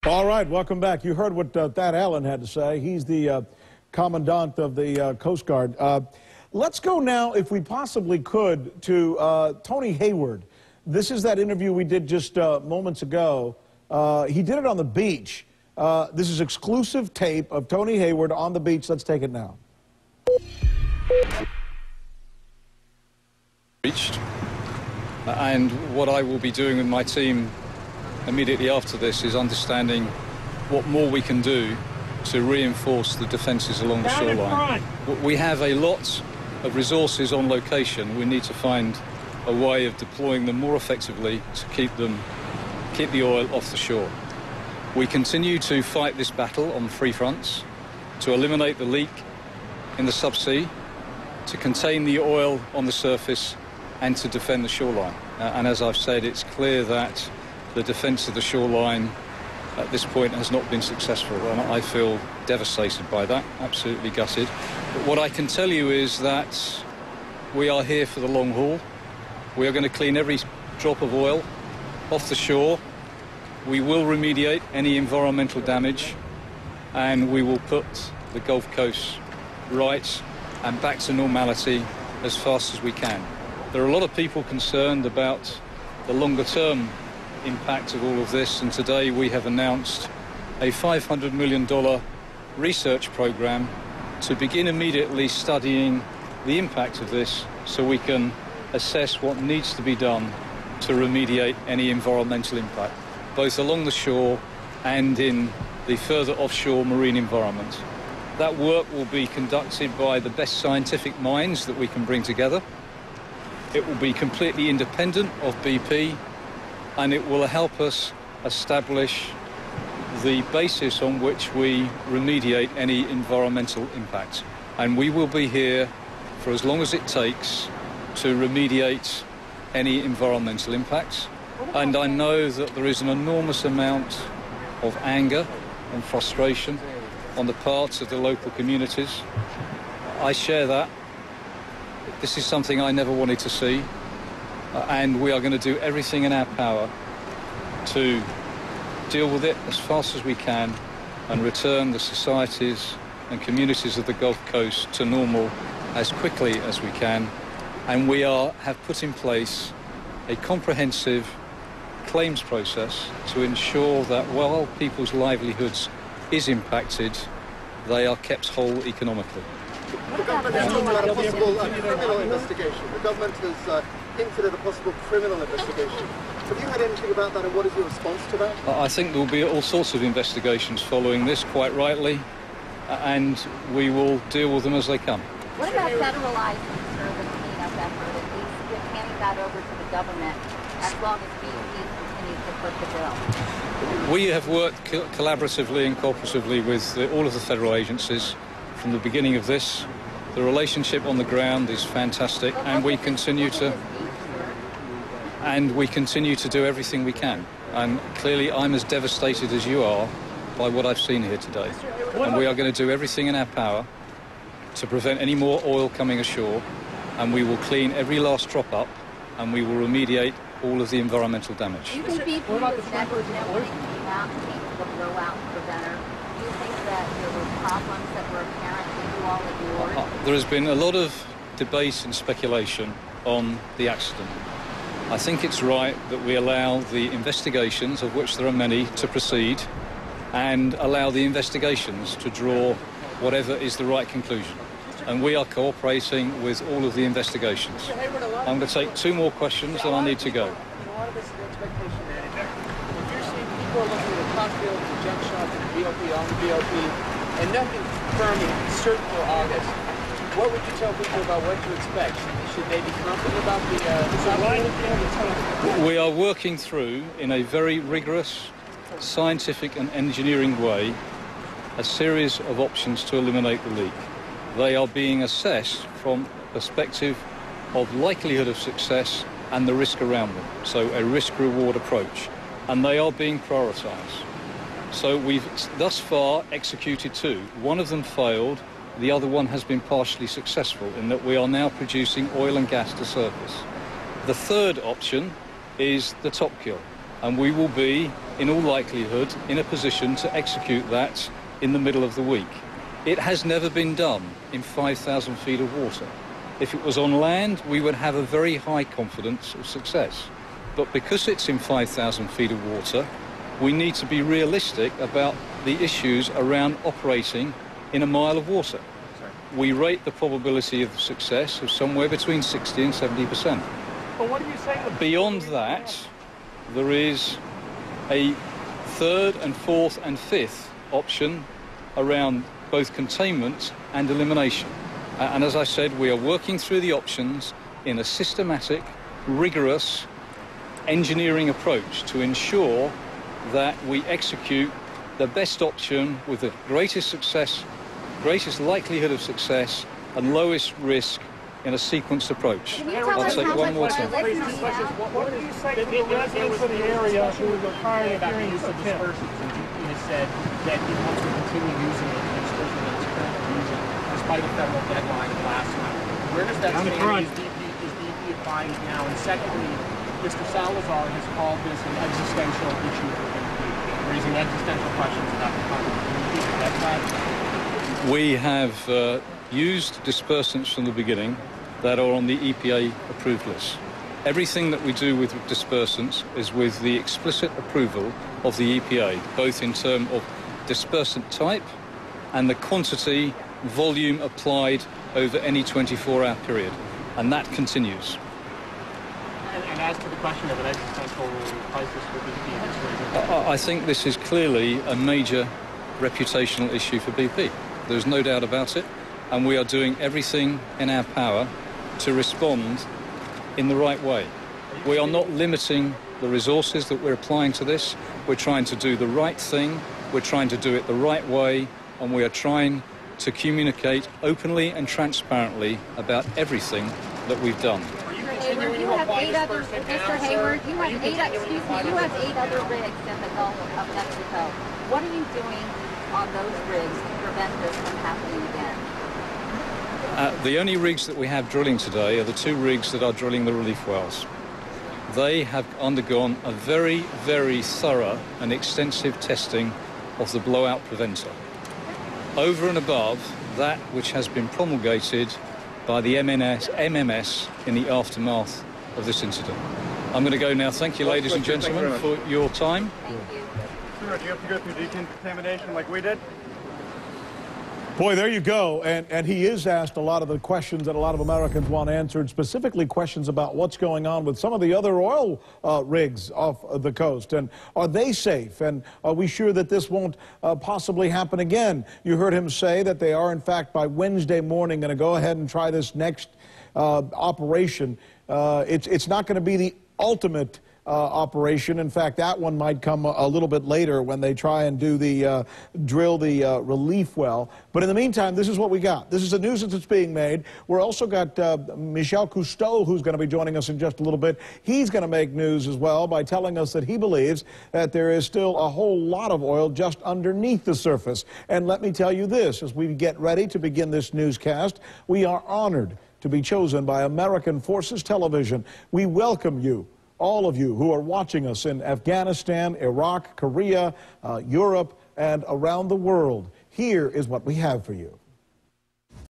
All right, welcome back. You heard what Thad Allen had to say. He's the commandant of the Coast Guard. Let's go now, if we possibly could, to Tony Hayward. This is that interview we did just moments ago. He did it on the beach. This is exclusive tape of Tony Hayward on the beach. Let's take it now. And what I will be doing with my team immediately after this is understanding what more we can do to reinforce the defences along the shoreline. We have a lot of resources on location. We need to find a way of deploying them more effectively to keep the oil off the shore. We continue to fight this battle on three fronts: to eliminate the leak in the subsea, to contain the oil on the surface, and to defend the shoreline. And as I've said, it's clear that the defence of the shoreline at this point has not been successful, and I feel devastated by that, absolutely gutted. But what I can tell you is that we are here for the long haul. We are going to clean every drop of oil off the shore. We will remediate any environmental damage, and we will put the Gulf Coast right and back to normality as fast as we can. There are a lot of people concerned about the longer-term impact of all of this, and today we have announced a $500 million research program to begin immediately studying the impact of this so we can assess what needs to be done to remediate any environmental impact, both along the shore and in the further offshore marine environment. That work will be conducted by the best scientific minds that we can bring together. It will be completely independent of BP, and it will help us establish the basis on which we remediate any environmental impact. And we will be here for as long as it takes to remediate any environmental impacts. And I know that there is an enormous amount of anger and frustration on the part of the local communities. I share that. This is something I never wanted to see, and we are going to do everything in our power to deal with it as fast as we can and return the societies and communities of the Gulf Coast to normal as quickly as we can. And we have put in place a comprehensive claims process to ensure that while people's livelihoods is impacted, they are kept whole economically. The government has talked about a possible criminal investigation. The government has hinted at a possible criminal investigation. Have you heard anything about that, and what is your response to that? I think there will be all sorts of investigations following this, quite rightly, and we will deal with them as they come. What about federalizing the service cleanup effort, at least handing that over to the government as long as BP continues to foot the bill? We have worked collaboratively and cooperatively with all of the federal agencies from the beginning of this. The relationship on the ground is fantastic, and we continue to do everything we can. And clearly I'm as devastated as you are by what I've seen here today. And we are going to do everything in our power to prevent any more oil coming ashore, and we will clean every last drop up, and we will remediate all of the environmental damage. Do you think BP was negligent when it came out and came to the blowout preventer? Do you think that there were problems that were apparent that you all ignored? There has been a lot of debate and speculation on the accident. I think it's right that we allow the investigations, of which there are many, to proceed, and allow the investigations to draw whatever is the right conclusion. And we are cooperating with all of the investigations. I'm going to take two more questions and I need to go. A lot of this is the expectation manager. If you're seeing people are looking at the top field, the jump shots, and the BOP on the BOP, and nothing firm and certain for August, what would you tell people about what to expect? Should they be confident about the top? We are working through, in a very rigorous scientific and engineering way, a series of options to eliminate the leak. They are being assessed from a perspective of likelihood of success and the risk around them, so a risk-reward approach, and they are being prioritised. So we've thus far executed two. One of them failed, the other one has been partially successful in that we are now producing oil and gas to surface. The third option is the top kill. and we will be, in all likelihood, in a position to execute that in the middle of the week. It has never been done in 5,000 feet of water. If it was on land, we would have a very high confidence of success. But because it's in 5,000 feet of water, we need to be realistic about the issues around operating in a mile of water. We rate the probability of success of somewhere between 60 and 70%. But what are you saying? Beyond that, there is a third and fourth and fifth option around both containment and elimination. And as I said, we are working through the options in a systematic, rigorous engineering approach to ensure that we execute the best option with the greatest success, greatest likelihood of success and lowest risk in a sequenced approach. I'll take one more time. What do you say to the residents of the area who are tired of hearing use of dispersants? And DP has said that he wants to continue using the dispersant that it's currently using, despite a federal deadline last night. Where does that stand? Is DP applying it now? And secondly, Mr. Salazar has called this an existential issue for DP, raising existential questions about the country. Can you get that? We have used dispersants from the beginning that are on the EPA approved list. Everything that we do with dispersants is with the explicit approval of the EPA, both in terms of dispersant type and the quantity, volume applied over any 24-hour period, and that continues. And as to the question of an existential crisis for BP, I think this is clearly a major reputational issue for BP. There's no doubt about it, and we are doing everything in our power to respond in the right way. We are not limiting the resources that we're applying to this. We're trying to do the right thing, we're trying to do it the right way, and we are trying to communicate openly and transparently about everything that we've done. Hayward, you have 8 other, Mr. Hayward, you have 8 other rigs in the Gulf of Mexico. What are you doing on those rigs to prevent this from happening again? The only rigs that we have drilling today are the 2 rigs that are drilling the relief wells. They have undergone a very, very thorough and extensive testing of the blowout preventer, over and above that which has been promulgated by the MMS in the aftermath of this incident. I'm going to go now. Thank you, ladies and gentlemen, for your time. Thank you. Sure, do you have to go through decontamination like we did? Boy, there you go. And he is asked a lot of the questions that a lot of Americans want answered, specifically questions about what's going on with some of the other oil rigs off the coast. And are they safe? And are we sure that this won't possibly happen again? You heard him say that they are, in fact, by Wednesday morning going to go ahead and try this next operation. It's not going to be the ultimate operation. In fact, that one might come a little bit later when they try and do the drill the relief well. But in the meantime, this is what we got. This is the news that's being made. We're also got Michel Cousteau, who's going to be joining us in just a little bit. He's going to make news as well by telling us that he believes that there is still a whole lot of oil just underneath the surface. And let me tell you this, as we get ready to begin this newscast, we are honored to be chosen by American Forces Television. We welcome you, all of you who are watching us in Afghanistan, Iraq, Korea, Europe, and around the world. Here is what we have for you.